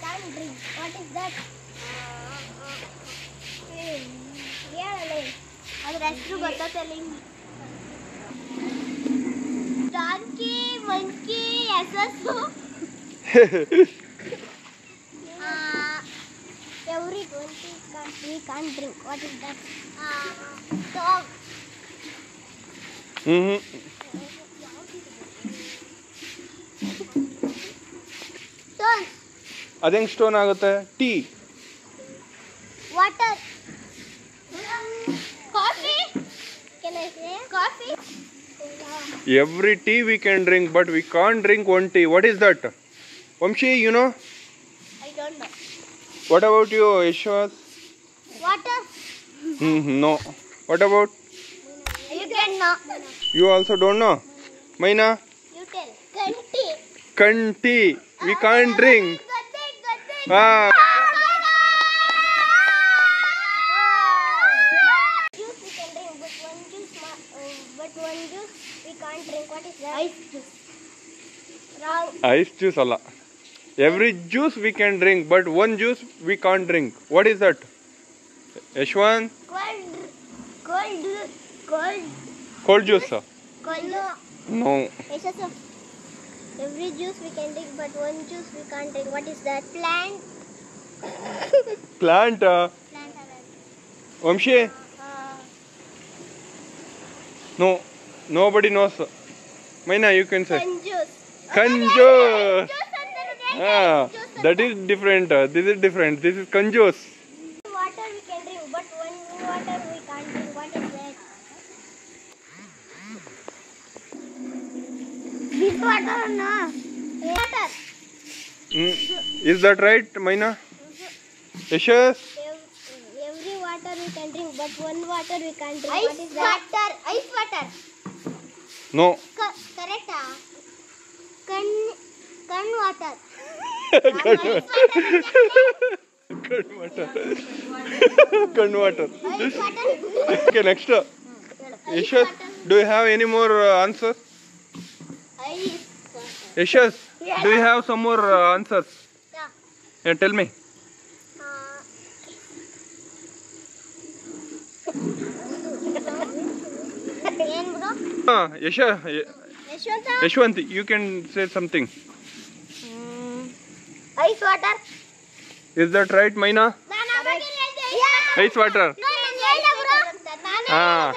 can't drink. What is that? ಅದ್ರ ಹೆಸರು ಗೊತ್ತಲ್ಲಿ donkey monkey ಹೆಸರು every 20 we can't drink. What is that? Dog. Stone. ಅದೇಂಗ್ stone ಆಗುತ್ತೆ? Tea. Water. Coffee. Can I say? Coffee. Every tea we can drink, but we can't drink one tea. What is that? Vamshi, you know? I don't know. What about you, Ishwas? Water. No. What about? You can know. You also don't know? Maina? You tell. Kanti. Kanti. We can't drink. Ah. Juice we can drink, but one juice we can't drink. What is that? Ice juice. Wrong. Ice juice alla. Every juice we can drink, but one juice we can't drink. What is that? Yashwan? Cold juice. Cold. No. Yes, every juice we can drink, but one juice we can't drink. What is that? Plant. Plant. Plant. Vamshi? No. Nobody knows. Maina, you can say. Conjuice. Conjuice. Ah, that is different. This is different. This is conjuice. Water we can drink, but one water we can't drink. What is that? This water or no? Water. Is that right, Maina? Yashas? Every water we can drink, but one water we can't drink. What is that? Ice water. No. Correct. Can water. Converter. Converter. Okay, next. Yashas, do you have any more answers? Yashas, do you have some more answers? Yeah. Yeah, tell me. Yashwant, you can say something. Ice water. Is that right, Maina? Ice water. No, Ah.